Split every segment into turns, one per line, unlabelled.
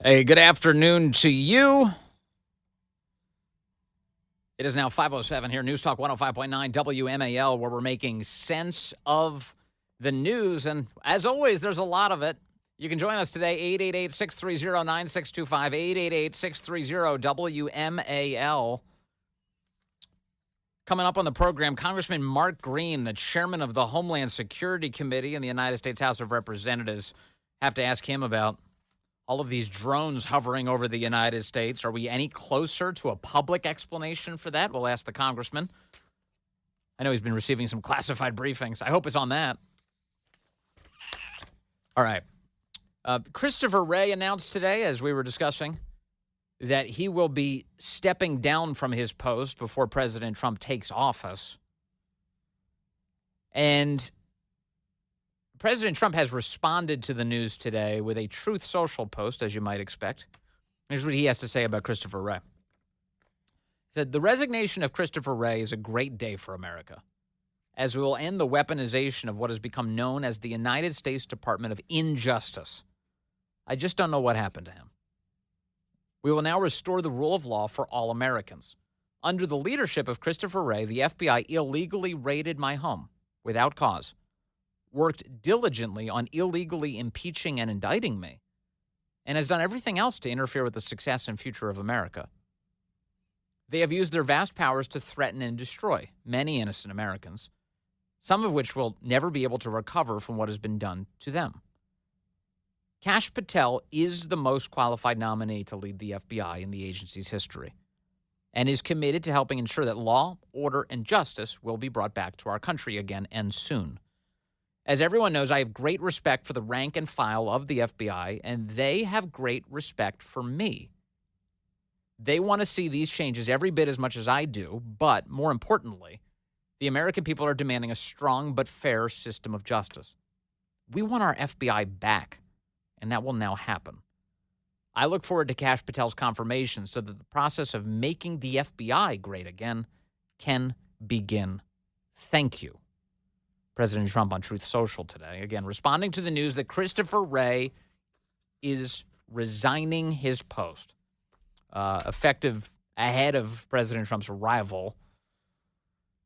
Hey, good afternoon to you. It is now 5:07 here, News Talk 105.9 WMAL, where we're making sense of the news. And as always, there's a lot of it. You can join us today, 888-630-9625, 888-630-WMAL. Coming up on the program, Congressman Mark Green, the chairman of the Homeland Security Committee in the United States House of Representatives. Have to ask him about all of these drones hovering over the United States. Are we any closer to a public explanation for that? We'll ask the congressman. I know he's been receiving some classified briefings. I hope it's on that. All right. Christopher Wray announced today, as we were discussing, that he will be stepping down from his post before President Trump takes office. And President Trump has responded to the news today with a Truth Social post, as you might expect. Here's what he has to say about Christopher Wray. He said, "The resignation of Christopher Wray is a great day for America, as we will end the weaponization of what has become known as the United States Department of Injustice. I just don't know what happened to him. We will now restore the rule of law for all Americans. Under the leadership of Christopher Wray, the FBI illegally raided my home without cause, worked diligently on illegally impeaching and indicting me, and has done everything else to interfere with the success and future of America. They have used their vast powers to threaten and destroy many innocent Americans, some of which will never be able to recover from what has been done to them. Kash Patel is the most qualified nominee to lead the FBI in the agency's history, and is committed to helping ensure that law, order, and justice will be brought back to our country again and soon. As everyone knows, I have great respect for the rank and file of the FBI, and they have great respect for me. They want to see these changes every bit as much as I do, but more importantly, the American people are demanding a strong but fair system of justice. We want our FBI back, and that will now happen. I look forward to Kash Patel's confirmation so that the process of making the FBI great again can begin. Thank you." President Trump on Truth Social today, again, responding to the news that Christopher Wray is resigning his post, effective ahead of President Trump's arrival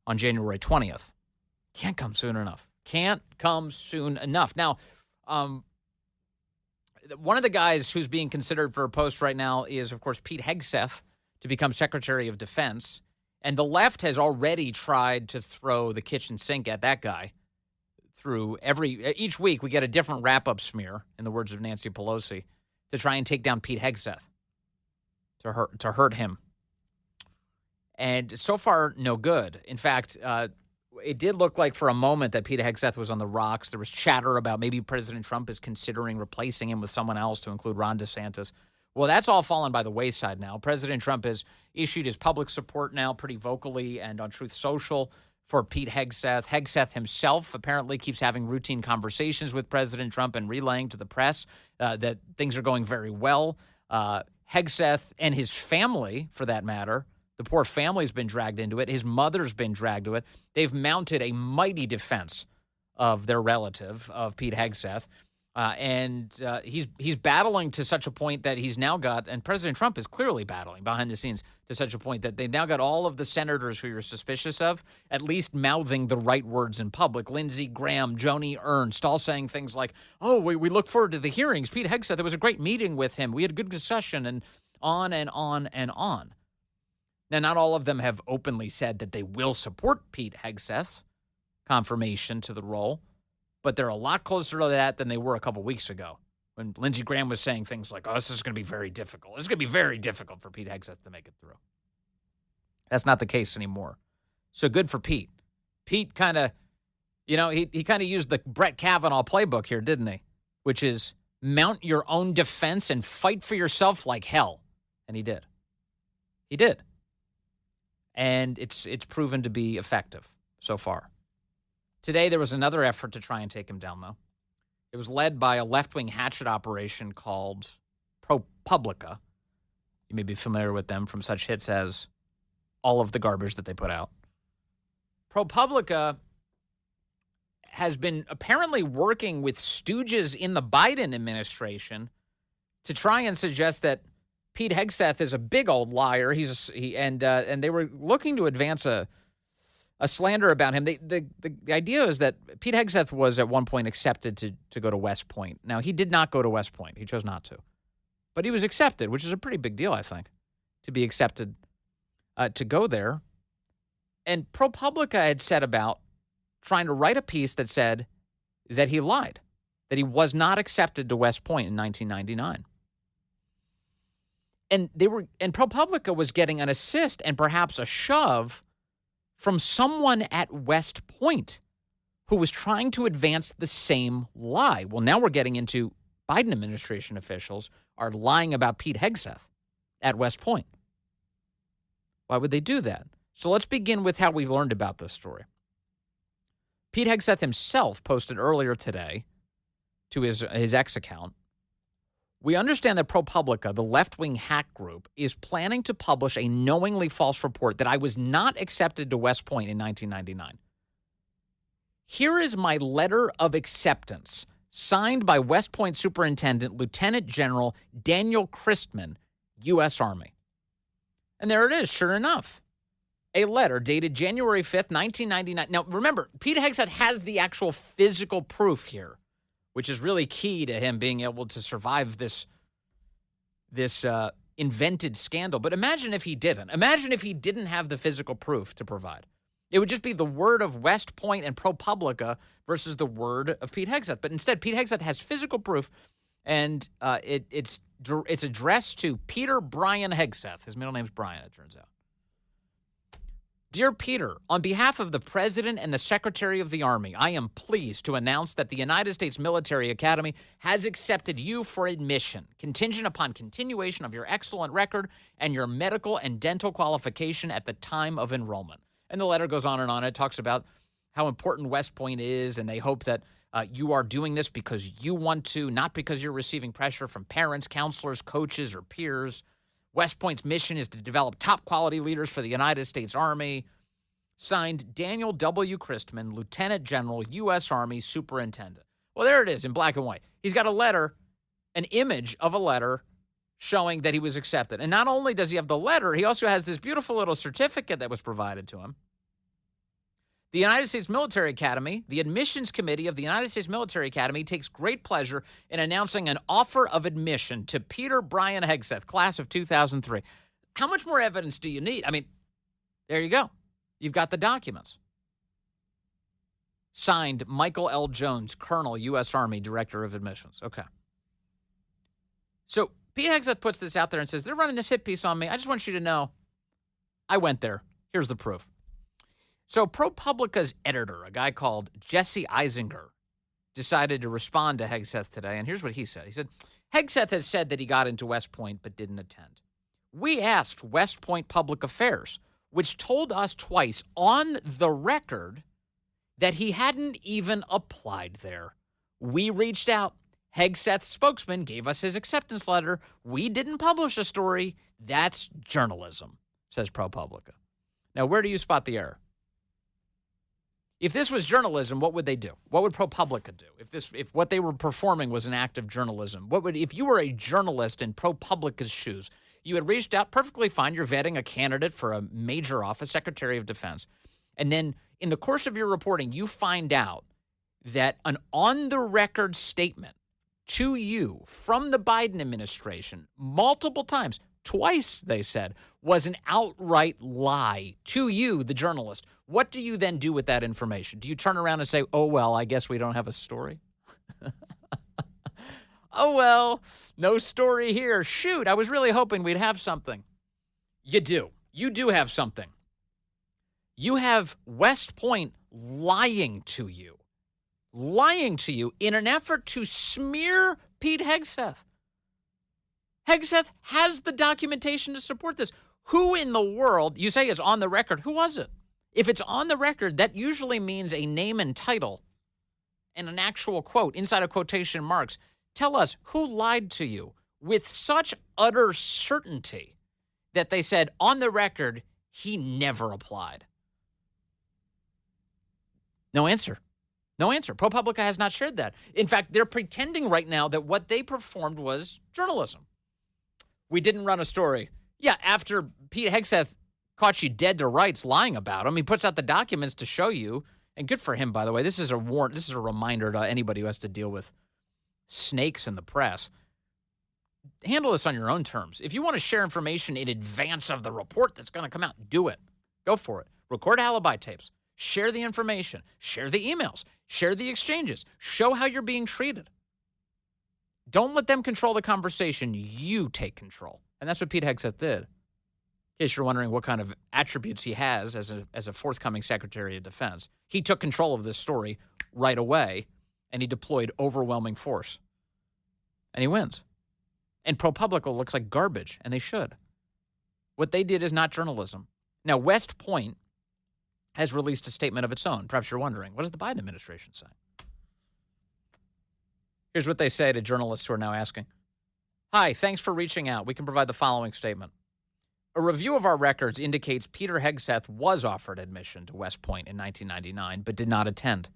on January 20th. Can't come soon enough. Can't come soon enough. Now, one of the guys who's being considered for a post right now is, of course, Pete Hegseth to become Secretary of Defense. And the left has already tried to throw the kitchen sink at that guy. Each week we get a different wrap-up smear, in the words of Nancy Pelosi, to try and take down Pete Hegseth, to hurt him. And so far, no good. In fact, it did look like for a moment that Pete Hegseth was on the rocks. There was chatter about maybe President Trump is considering replacing him with someone else, to include Ron DeSantis. Well, that's all fallen by the wayside now. President Trump has issued his public support now pretty vocally and on Truth Social for Pete Hegseth. Hegseth himself apparently keeps having routine conversations with President Trump and relaying to the press that things are going very well. Hegseth and his family, for that matter, the poor family's been dragged into it. His mother's been dragged to it. They've mounted a mighty defense of their relative, of Pete Hegseth. And he's battling to such a point that he's now got, and President Trump is clearly battling behind the scenes to such a point that they've now got all of the senators who you're suspicious of at least mouthing the right words in public. Lindsey Graham, Joni Ernst, all saying things like, "Oh, we look forward to the hearings. Pete Hegseth, it was a great meeting with him. We had a good discussion," and on and on and on. Now, not all of them have openly said that they will support Pete Hegseth's confirmation to the role, but they're a lot closer to that than they were a couple weeks ago when Lindsey Graham was saying things like, "Oh, this is going to be very difficult. It's going to be very difficult for Pete Hegseth to make it through." That's not the case anymore. So good for Pete. Pete kind of, he kind of used the Brett Kavanaugh playbook here, didn't he? Which is mount your own defense and fight for yourself like hell. And he did. He did. And it's proven to be effective so far. Today, there was another effort to try and take him down, though. It was led by a left-wing hatchet operation called Pro Publica. You may be familiar with them from such hits as all of the garbage that they put out. Pro Publica has been apparently working with stooges in the Biden administration to try and suggest that Pete Hegseth is a big old liar. And they were looking to advance a slander about him. The idea is that Pete Hegseth was at one point accepted to go to West Point. Now, he did not go to West Point. He chose not to. But he was accepted, which is a pretty big deal, I think, to be accepted to go there. And Pro Publica had set about trying to write a piece that said that he lied, that he was not accepted to West Point in 1999. And Pro Publica was getting an assist and perhaps a shove from someone at West Point who was trying to advance the same lie. Well, now we're getting into Biden administration officials are lying about Pete Hegseth at West Point. Why would they do that? So let's begin with how we learned about this story. Pete Hegseth himself posted earlier today to his X account, we understand that Pro Publica, the left-wing hack group, is planning to publish a knowingly false report that I was not accepted to West Point in 1999. Here is my letter of acceptance, signed by West Point Superintendent Lieutenant General Daniel Christman, U.S. Army. And there it is, sure enough. A letter dated January 5th, 1999. Now, remember, Pete Hegseth has the actual physical proof here, which is really key to him being able to survive this invented scandal. But imagine if he didn't. Imagine if he didn't have the physical proof to provide. It would just be the word of West Point and Pro Publica versus the word of Pete Hegseth. But instead, Pete Hegseth has physical proof, and it's addressed to Peter Brian Hegseth. His middle name's Brian, it turns out. Dear Peter, on behalf of the President and the Secretary of the Army, I am pleased to announce that the United States Military Academy has accepted you for admission, contingent upon continuation of your excellent record and your medical and dental qualification at the time of enrollment. And the letter goes on and on. It talks about how important West Point is, and they hope that you are doing this because you want to, not because you're receiving pressure from parents, counselors, coaches, or peers. West Point's mission is to develop top-quality leaders for the United States Army. Signed, Daniel W. Christman, Lieutenant General, U.S. Army Superintendent. Well, there it is in black and white. He's got a letter, an image of a letter showing that he was accepted. And not only does he have the letter, he also has this beautiful little certificate that was provided to him. The United States Military Academy, the Admissions Committee of the United States Military Academy, takes great pleasure in announcing an offer of admission to Peter Brian Hegseth, class of 2003. How much more evidence do you need? I mean, there you go. You've got the documents. Signed, Michael L. Jones, Colonel, U.S. Army, Director of Admissions. Okay. So Pete Hegseth puts this out there and says, they're running this hit piece on me. I just want you to know I went there. Here's the proof. So Pro Publica's editor, a guy called Jesse Eisinger, decided to respond to Hegseth today, and here's what he said. He said, Hegseth has said that he got into West Point but didn't attend. We asked West Point Public Affairs, which told us twice on the record that he hadn't even applied there. We reached out. Hegseth's spokesman gave us his acceptance letter. We didn't publish a story. That's journalism, says Pro Publica. Now, where do you spot the error? If this was journalism, what would they do? What would Pro Publica do? If what they were performing was an act of journalism, if you were a journalist in Pro Publica's shoes, you had reached out perfectly fine. You're vetting a candidate for a major office, Secretary of Defense. And then in the course of your reporting, you find out that an on-the-record statement to you from the Biden administration multiple times, twice, they said, was an outright lie to you, the journalist. What do you then do with that information? Do you turn around and say, oh, well, I guess we don't have a story? Oh, well, no story here. Shoot, I was really hoping we'd have something. You do. You do have something. You have West Point lying to you in an effort to smear Pete Hegseth. Hegseth has the documentation to support this. Who in the world, you say is on the record, who was it? If it's on the record, that usually means a name and title and an actual quote inside of quotation marks. Tell us who lied to you with such utter certainty that they said on the record, he never applied. No answer. No answer. Pro Publica has not shared that. In fact, they're pretending right now that what they performed was journalism. We didn't run a story. Yeah, after Pete Hegseth caught you dead to rights lying about him, he puts out the documents to show you, and good for him, by the way. This is a warrant. This is a reminder to anybody who has to deal with snakes in the press. Handle this on your own terms. If you want to share information in advance of the report that's going to come out, do it. Go for it. Record alibi tapes. Share the information. Share the emails. Share the exchanges. Show how you're being treated. Don't let them control the conversation. You take control. And that's what Pete Hegseth did. In case you're wondering what kind of attributes he has as a forthcoming Secretary of Defense, he took control of this story right away, and he deployed overwhelming force. And he wins. And Pro Publica looks like garbage, and they should. What they did is not journalism. Now, West Point has released a statement of its own. Perhaps you're wondering, what does the Biden administration say? Here's what they say to journalists who are now asking. Hi, thanks for reaching out. We can provide the following statement. A review of our records indicates Peter Hegseth was offered admission to West Point in 1999, but did not attend.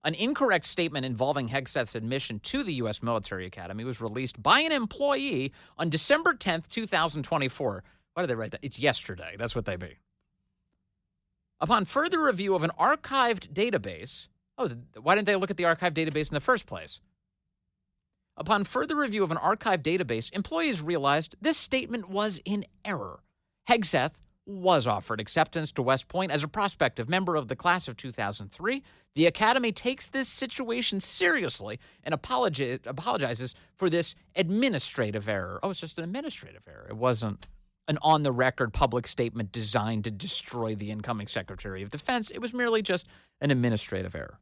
An incorrect statement involving Hegseth's admission to the U.S. Military Academy was released by an employee on December 10th, 2024. Why did they write that? It's yesterday. That's what they mean. Upon further review of an archived database, why didn't they look at the archived database in the first place? Upon further review of an archived database, employees realized this statement was in error. Hegseth was offered acceptance to West Point as a prospective member of the class of 2003. The Academy takes this situation seriously and apologizes for this administrative error. Oh, it's just an administrative error. It wasn't an on-the-record public statement designed to destroy the incoming Secretary of Defense. It was merely just an administrative error.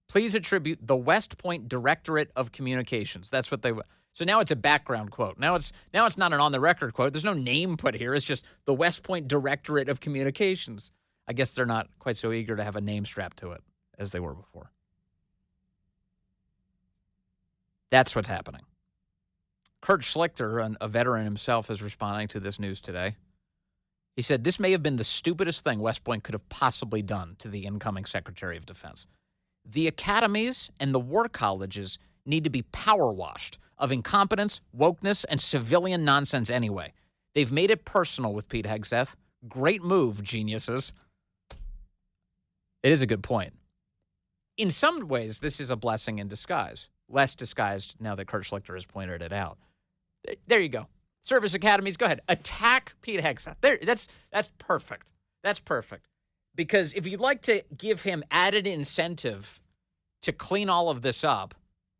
Please attribute the West Point Directorate of Communications. That's what they were. So now it's a background quote. Now it's not an on-the-record quote. There's no name put here. It's just the West Point Directorate of Communications. I guess they're not quite so eager to have a name strapped to it as they were before. That's what's happening. Kurt Schlichter, a veteran himself, is responding to this news today. He said, this may have been the stupidest thing West Point could have possibly done to the incoming Secretary of Defense. The academies and the war colleges need to be power-washed of incompetence, wokeness, and civilian nonsense anyway. They've made it personal with Pete Hegseth. Great move, geniuses. It is a good point. In some ways, this is a blessing in disguise. Less disguised now that Kurt Schlichter has pointed it out. There you go. Service academies, go ahead. Attack Pete Hegseth. There, that's perfect. That's perfect. Because if you'd like to give him added incentive to clean all of this up,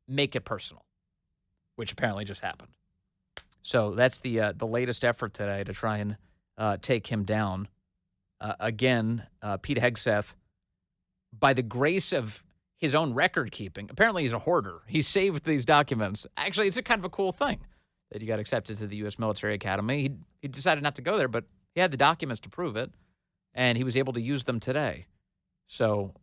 make it personal, which apparently just happened. So that's the latest effort today to try and take him down. Again, Pete Hegseth, by the grace of his own record keeping, apparently he's a hoarder. He saved these documents. Actually, it's a kind of a cool thing that he got accepted to the U.S. Military Academy. He decided not to go there, but he had the documents to prove it, and he was able to use them today. So,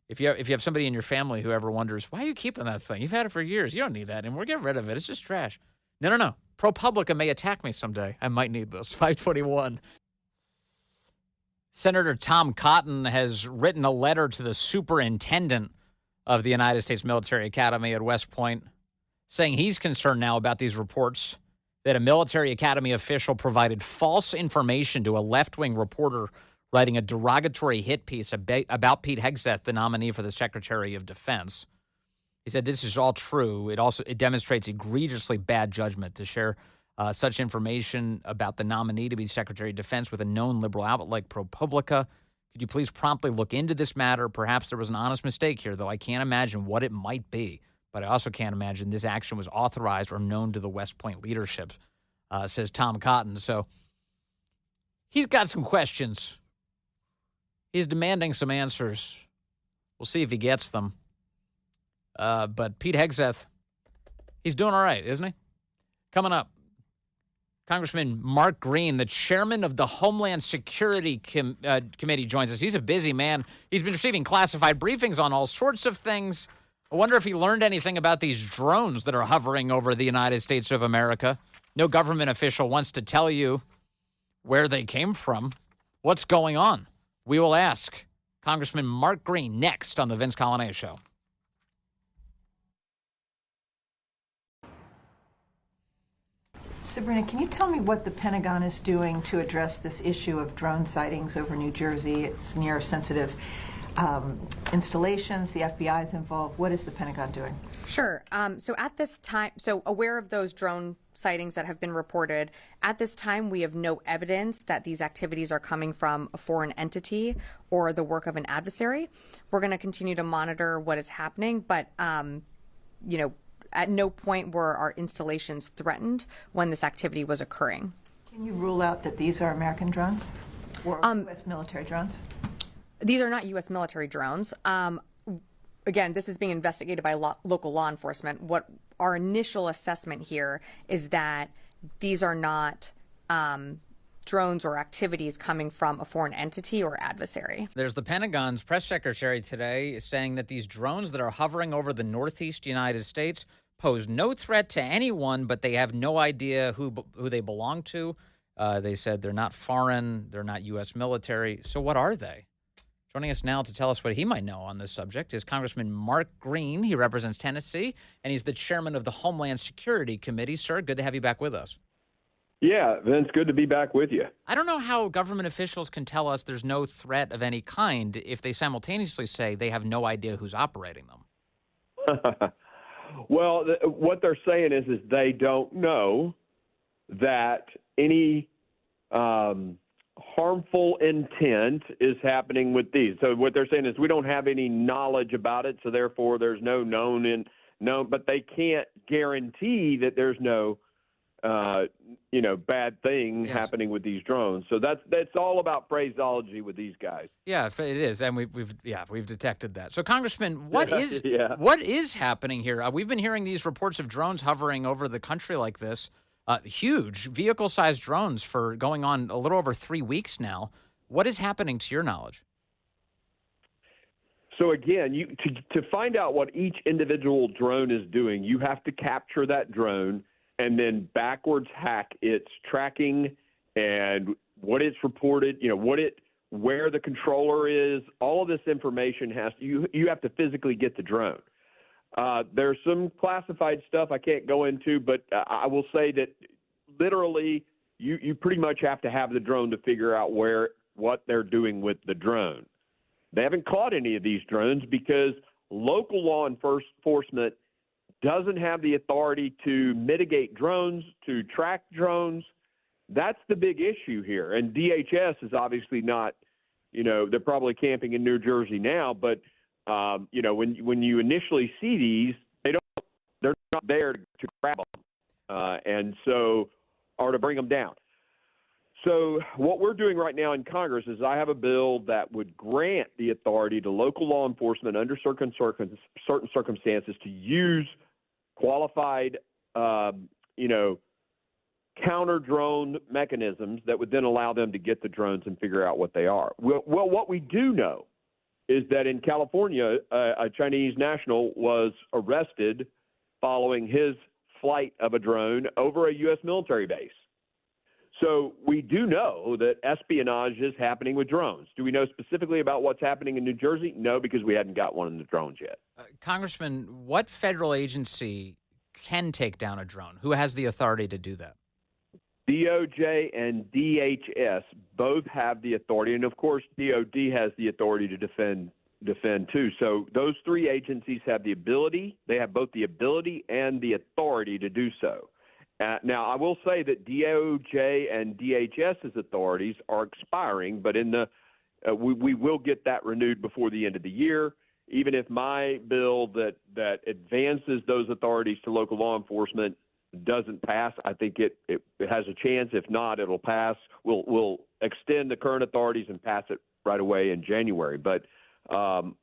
if you have somebody in your family who ever wonders, why are you keeping that thing? You've had it for years. You don't need that anymore. Get rid of it. It's just trash. No. Pro Publica may attack me someday. I might need this. 521. Senator Tom Cotton has written a letter to the superintendent of the United States Military Academy at West Point, saying he's concerned now about these reports that a military academy official provided false information to a left-wing reporter writing a derogatory hit piece about Pete Hegseth, the nominee for the Secretary of Defense. He said this is all true. It demonstrates egregiously bad judgment to share such information about the nominee to be Secretary of Defense with a known liberal outlet like Pro Publica. Could you please promptly look into this matter? Perhaps there was an honest mistake here, though I can't imagine what it might be. But I also can't imagine this action was authorized or known to the West Point leadership, says Tom Cotton. So he's got some questions. He's demanding some answers. We'll see if he gets them. But Pete Hegseth, he's doing all right, isn't he? Coming up, Congressman Mark Green, the chairman of the Homeland Security Committee, joins us. He's a busy man. He's been receiving classified briefings on all sorts of things. I wonder if he learned anything about these drones that are hovering over the United States of America. No government official wants to tell you where they came from. What's going on? We will ask Congressman Mark Green next on the Vince Colonnese Show.
Sabrina, can you tell me what the Pentagon is doing to address this issue of drone sightings over New Jersey? It's near sensitive installations. The FBI is involved. What is the Pentagon doing?
Sure. So at this time, aware of those drone sightings that have been reported, at this time we have no evidence that these activities are coming from a foreign entity or the work of an adversary. We're going to continue to monitor what is happening, but at no point were our installations threatened when this activity was occurring.
Can you rule out that these are American drones or U.S. military drones?
These are not U.S. military drones. Again, this is being investigated by local law enforcement. What our initial assessment here is that these are not drones or activities coming from a foreign entity or adversary.
There's the Pentagon's press secretary today saying that these drones that are hovering over the northeast United States pose no threat to anyone, but they have no idea who they belong to. They said they're not foreign, they're not U.S. military. So what are they? Joining us now to tell us what he might know on this subject is Congressman Mark Green. He represents Tennessee, and he's the chairman of the Homeland Security Committee. Sir, good to have you back with us.
Yeah, Vince, good to be back with you.
I don't know how government officials can tell us there's no threat of any kind if they simultaneously say they have no idea who's operating them.
Well, what they're saying is they don't know that any harmful intent is happening with these. So what they're saying is we don't have any knowledge about it, so therefore there's no known, but they can't guarantee that there's no bad thing happening with these drones. So that's all about phraseology with these guys.
Yeah, it is, and we've detected that. So, Congressman, what is happening here? We've been hearing these reports of drones hovering over the country like this, huge vehicle-sized drones for going on a little over 3 weeks now. What is happening to your knowledge?
So again, to find out what each individual drone is doing, you have to capture that drone and then backwards hack its tracking and what it's reported, where the controller is. All of this information you have to physically get the drone. There's some classified stuff I can't go into, but I will say that literally you pretty much have to have the drone to figure out what they're doing with the drone. They haven't caught any of these drones because local law enforcement doesn't have the authority to mitigate drones, to track drones. That's the big issue here. And DHS is obviously not, they're probably camping in New Jersey now, but when you initially see these, they're not there to grab them, or to bring them down. So what we're doing right now in Congress is I have a bill that would grant the authority to local law enforcement under certain circumstances to use qualified, counter drone mechanisms that would then allow them to get the drones and figure out what they are. Well, what we do know is that in California, a Chinese national was arrested following his flight of a drone over a U.S. military base. So we do know that espionage is happening with drones. Do we know specifically about what's happening in New Jersey? No, because we hadn't got one in the drones yet.
Congressman, what federal agency can take down a drone? Who has the authority to do that?
DOJ and DHS both have the authority, and of course DOD has the authority to defend too. So those three agencies have the ability. They have both the ability and the authority to do so. Now, I will say that DOJ and DHS's authorities are expiring, but we will get that renewed before the end of the year. Even if my bill that advances those authorities to local law enforcement doesn't pass, I think it has a chance. If not, it'll pass. We'll extend the current authorities and pass it right away in January. But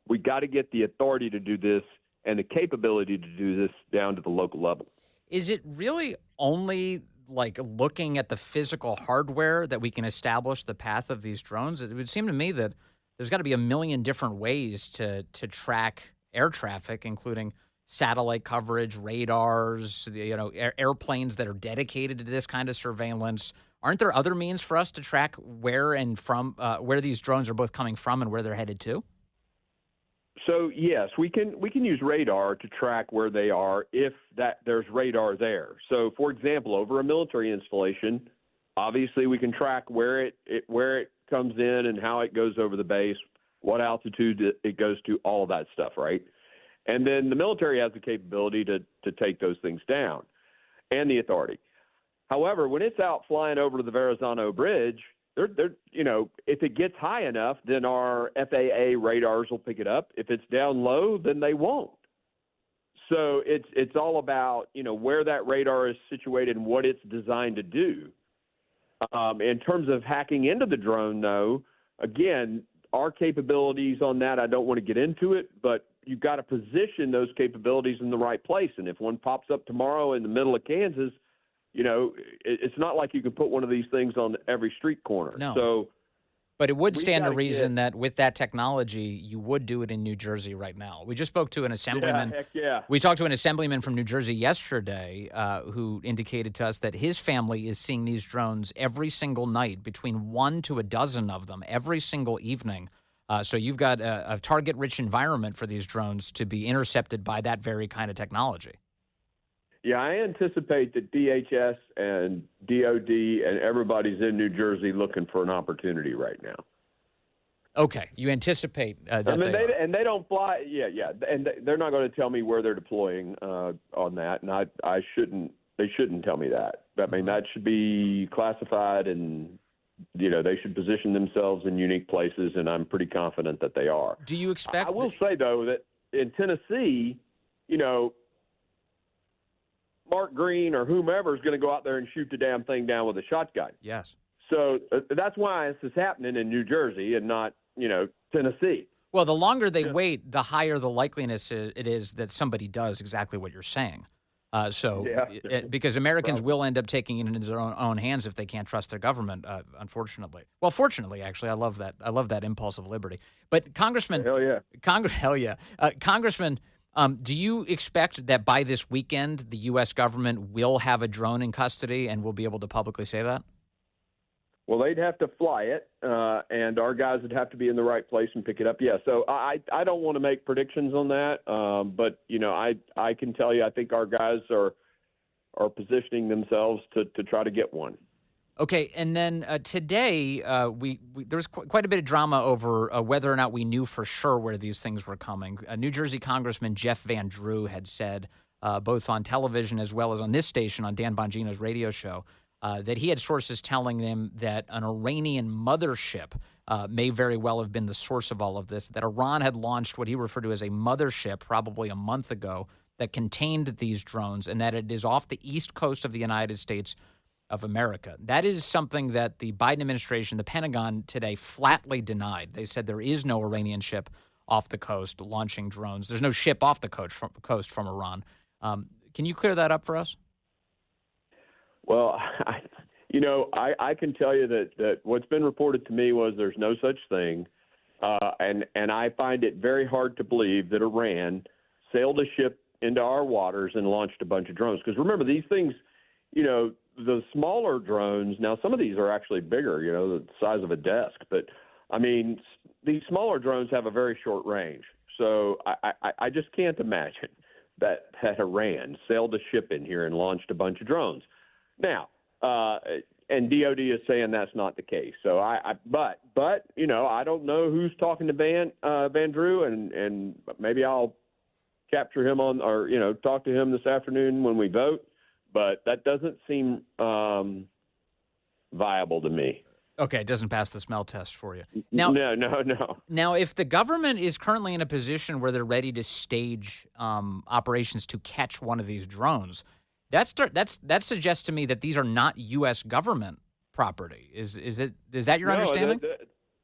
we got to get the authority to do this and the capability to do this down to the local level.
Is it really only like looking at the physical hardware that we can establish the path of these drones? It would seem to me that there's got to be a million different ways to track air traffic, including satellite coverage, radars, airplanes that are dedicated to this kind of surveillance, Aren't there other means for us to track where and from where these drones are both coming from and where they're headed to?
So yes, we can use radar to track where they are if there's radar there. So for example, over a military installation, obviously we can track where it comes in and how it goes over the base, what altitude it goes to, all of that stuff, right? And then the military has the capability to take those things down, and the authority. However, when it's out flying over the Verrazano Bridge, if it gets high enough, then our FAA radars will pick it up. If it's down low, then they won't. So it's all about where that radar is situated and what it's designed to do. In terms of hacking into the drone, though, again, our capabilities on that, I don't want to get into it, but you've got to position those capabilities in the right place. And if one pops up tomorrow in the middle of Kansas, it's not like you can put one of these things on every street corner.
No.
So,
but it would stand to reason that with that technology, you would do it in New Jersey right now. We just spoke to an assemblyman.
Yeah, heck yeah.
We talked to an assemblyman from New Jersey yesterday who indicated to us that his family is seeing these drones every single night, between 1 to a dozen of them every single evening. So you've got a target-rich environment for these drones to be intercepted by that very kind of technology.
Yeah, I anticipate that DHS and DOD and everybody's in New Jersey looking for an opportunity right now.
Okay, you anticipate that
they don't fly. Yeah, and they're not going to tell me where they're deploying on that, and I shouldn't. They shouldn't tell me that. I mean, that should be classified, and they should position themselves in unique places, and I'm pretty confident that they are.
Do you expect?
I will say though that in Tennessee, Mark Green or whomever is going to go out there and shoot the damn thing down with a shotgun.
Yes.
So that's why this is happening in New Jersey and not, Tennessee.
Well, the longer they wait, the higher the likeliness it is that somebody does exactly what you're saying. Because Americans will end up taking it into their own hands if they can't trust their government, unfortunately. Well, fortunately, actually, I love that. I love that impulse of liberty. But Congressman,
hell yeah,
Congressman. Do you expect that by this weekend, the U.S. government will have a drone in custody and will be able to publicly say that?
Well, they'd have to fly it, and our guys would have to be in the right place and pick it up. Yeah, so I don't want to make predictions on that, but I can tell you I think our guys are positioning themselves to try to get one.
Okay, and then today there was quite a bit of drama over whether or not we knew for sure where these things were coming. New Jersey Congressman Jeff Van Drew had said, both on television as well as on this station, on Dan Bongino's radio show, that he had sources telling him that an Iranian mothership may very well have been the source of all of this, that Iran had launched what he referred to as a mothership probably a month ago that contained these drones, and that it is off the east coast of the United States of America. That is something that the Biden administration, the Pentagon today, flatly denied. They said there is no Iranian ship off the coast launching drones. There's no ship off the coast from Iran. Can you clear that up for us?
Well, I can tell you that what's been reported to me was there's no such thing, and I find it very hard to believe that Iran sailed a ship into our waters and launched a bunch of drones. Because remember, these things, the smaller drones, now some of these are actually bigger, the size of a desk. But, I mean, these smaller drones have a very short range. So I just can't imagine that Iran sailed a ship in here and launched a bunch of drones. Now, and DOD is saying that's not the case. So but I don't know who's talking to Van Drew, and maybe I'll capture him talk to him this afternoon when we vote. But that doesn't seem viable to me.
Okay, it doesn't pass the smell test for you. Now,
No.
Now, if the government is currently in a position where they're ready to stage operations to catch one of these drones, that suggests to me that these are not U.S. government property. Is that your understanding?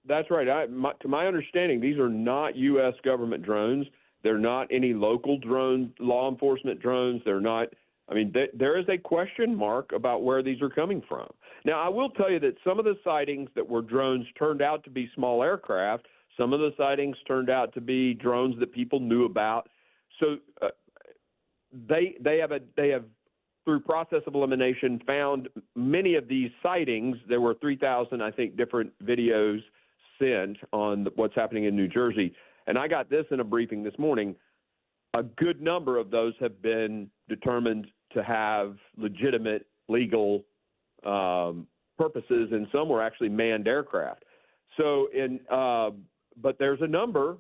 That's right. To my understanding, these are not U.S. government drones. They're not any local drones, law enforcement drones. They're not. I mean, there is a question mark about where these are coming from. Now, I will tell you that some of the sightings that were drones turned out to be small aircraft. Some of the sightings turned out to be drones that people knew about. So they have through process of elimination, found many of these sightings. There were 3,000, I think, different videos sent on what's happening in New Jersey. And I got this in a briefing this morning. A good number of those have been determined to have legitimate legal purposes, and some were actually manned aircraft. So, but there's a number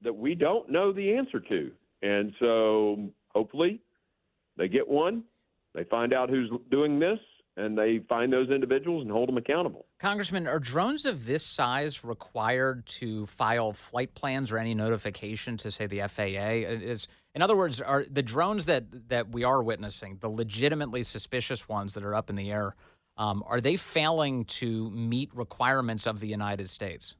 that we don't know the answer to. And so hopefully they get one, they find out who's doing this, and they find those individuals and hold them accountable.
Congressman, are drones of this size required to file flight plans or any notification to, say, the FAA? In other words, are the drones that we are witnessing, the legitimately suspicious ones that are up in the air, are they failing to meet requirements of the United States?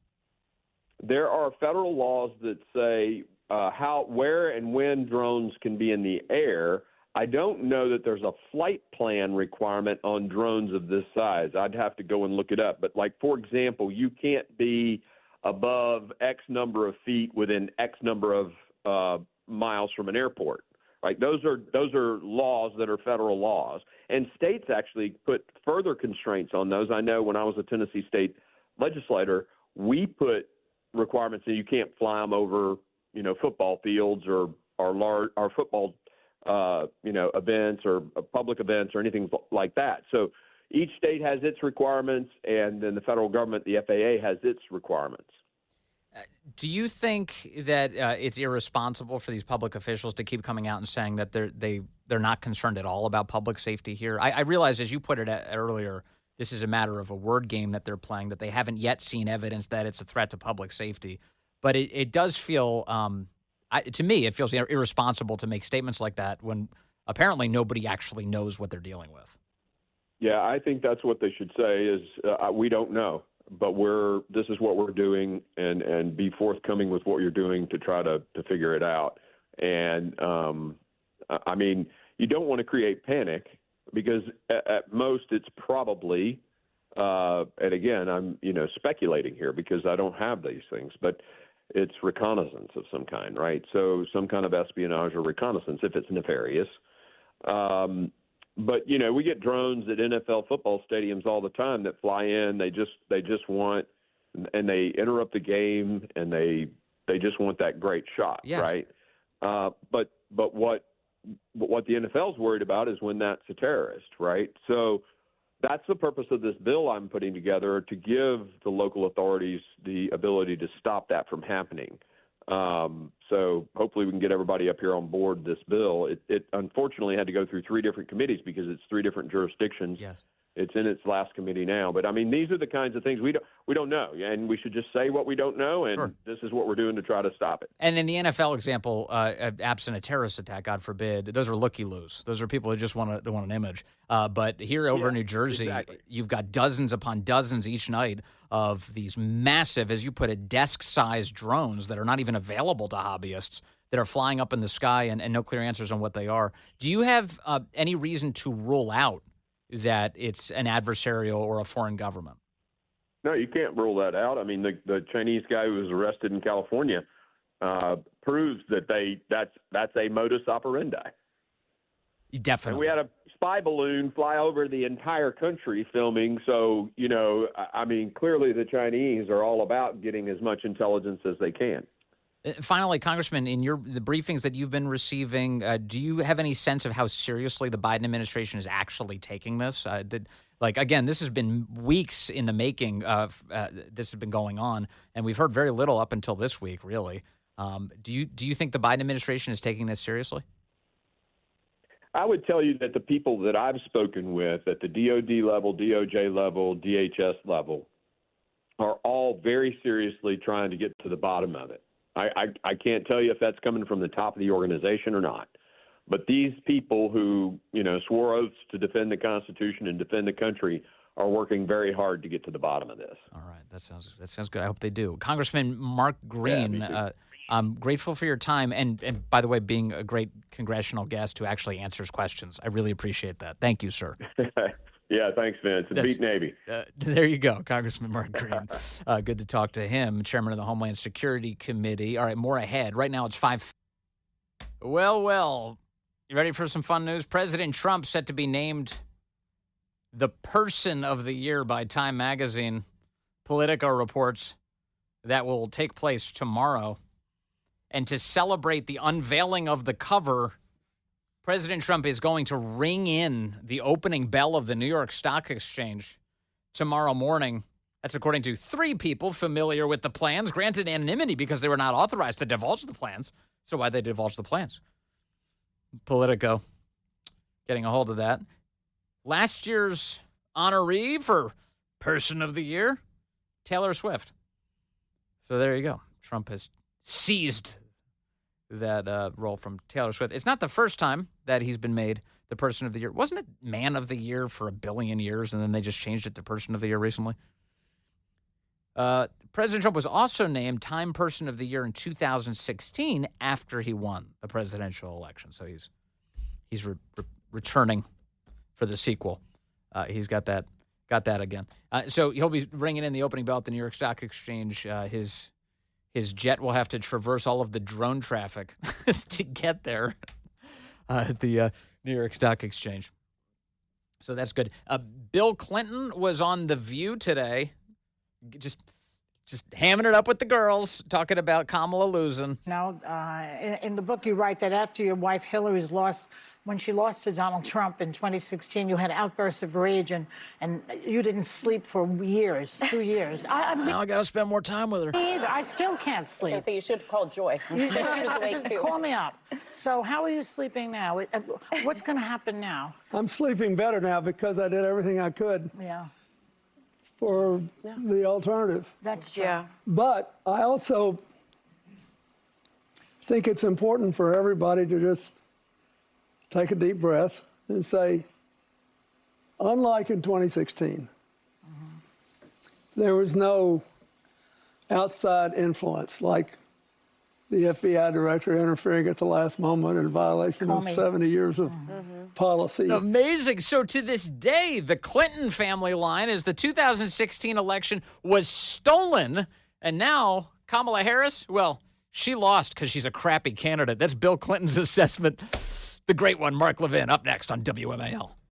There are federal laws that say how, where, and when drones can be in the air. I don't know that there's a flight plan requirement on drones of this size. I'd have to go and look it up. But, like, for example, you can't be above X number of feet within X number of miles from an airport. Right? Those are laws that are federal laws. And states actually put further constraints on those. I know when I was a Tennessee state legislator, we put requirements that you can't fly them over, football fields or football events or public events or anything like that. So each state has its requirements, and then the federal government, the FAA, has its requirements.
Do you think that it's irresponsible for these public officials to keep coming out and saying that they're not concerned at all about public safety here? I realize, as you put it earlier, this is a matter of a word game that they're playing, that they haven't yet seen evidence that it's a threat to public safety. But it does feel, to me, it feels irresponsible to make statements like that when apparently nobody actually knows what they're dealing with.
Yeah, I think that's what they should say is we don't know, but this is what we're doing, and be forthcoming with what you're doing to try to figure it out. And, I mean, you don't want to create panic because at most it's probably, and again, I'm, speculating here because I don't have these things, but it's reconnaissance of some kind, right? So some kind of espionage or reconnaissance if it's nefarious. But, we get drones at NFL football stadiums all the time that fly in. They just want, and they interrupt the game, and they just want that great shot,
yes.
Right? But what the NFL's worried about is when that's a terrorist, right? So that's the purpose of this bill I'm putting together, to give the local authorities the ability to stop that from happening. So hopefully we can get everybody up here on board this bill. It unfortunately had to go through 3 different committees because it's 3 different jurisdictions.
Yes.
It's in its last committee now. But, I mean, these are the kinds of things we don't know, and we should just say what we don't know, and
Sure.
This is what we're doing to try to stop it.
And in the NFL example, absent a terrorist attack, God forbid, those are looky-loos. Those are people who just want an image. But here over in New Jersey,
exactly.
You've got dozens upon dozens each night of these massive, as you put it, desk-sized drones that are not even available to hobbyists, that are flying up in the sky and no clear answers on what they are. Do you have any reason to rule out that it's an adversarial or a foreign government?
No, you can't rule that out. I mean, the Chinese guy who was arrested in California proves that that's a modus operandi.
Definitely.
And we had a spy balloon fly over the entire country filming. So, I mean, clearly the Chinese are all about getting as much intelligence as they can.
Finally, Congressman, in the briefings that you've been receiving, do you have any sense of how seriously the Biden administration is actually taking this? Again, this has been weeks in the making. This has been going on, and we've heard very little up until this week, really. Do you think the Biden administration is taking this seriously?
I would tell you that the people that I've spoken with at the DOD level, DOJ level, DHS level are all very seriously trying to get to the bottom of it. I can't tell you if that's coming from the top of the organization or not. But these people who, swore oaths to defend the Constitution and defend the country are working very hard to get to the bottom of this.
All right. That sounds good. I hope they do. Congressman Mark Green, I'm grateful for your time and by the way, being a great congressional guest who actually answers questions. I really appreciate that. Thank you, sir.
Yeah, thanks, Vince. And beat Navy.
There you go, Congressman Mark Green. Good to talk to him, chairman of the Homeland Security Committee. All right, more ahead. Right now it's 5. Well, You ready for some fun news? President Trump set to be named the Person of the Year by Time Magazine. Politico reports that will take place tomorrow. And to celebrate the unveiling of the cover, President Trump is going to ring in the opening bell of the New York Stock Exchange tomorrow morning. That's according to 3 people familiar with the plans, granted anonymity because they were not authorized to divulge the plans. So why'd they divulge the plans? Politico getting a hold of that. Last year's honoree for Person of the Year, Taylor Swift. So there you go. Trump has seized that role from Taylor Swift. It's not the first time that he's been made the Person of the Year. Wasn't it Man of the Year for a billion years, and then they just changed it to Person of the Year recently? President Trump was also named Time Person of the Year in 2016 after he won the presidential election. So he's returning for the sequel. He's got that again. So he'll be ringing in the opening bell at the New York Stock Exchange. His jet will have to traverse all of the drone traffic to get there at the New York Stock Exchange. So that's good. Bill Clinton was on The View today, just hamming it up with the girls, talking about Kamala losing.
Now, in the book, you write that after your wife Hillary's loss, when she lost to Donald Trump in 2016, you had outbursts of rage and you didn't sleep for years, 2 years.
Now I got to spend more time with her.
Me either. I still can't sleep.
So you should call Joy. She was awake too.
Call me up. So how are you sleeping now? What's going to happen now?
I'm sleeping better now because I did everything I could
Yeah,
for the alternative.
that's true.
Yeah.
But I also think it's important for everybody to just take a deep breath and say, unlike in 2016, there was no outside influence like the FBI director interfering at the last moment in violation of 70 years of policy.
Amazing. So to this day, the Clinton family line is the 2016 election was stolen, and now Kamala Harris, well, she lost because she's a crappy candidate. That's Bill Clinton's assessment. The great one, Mark Levin, up next on WMAL.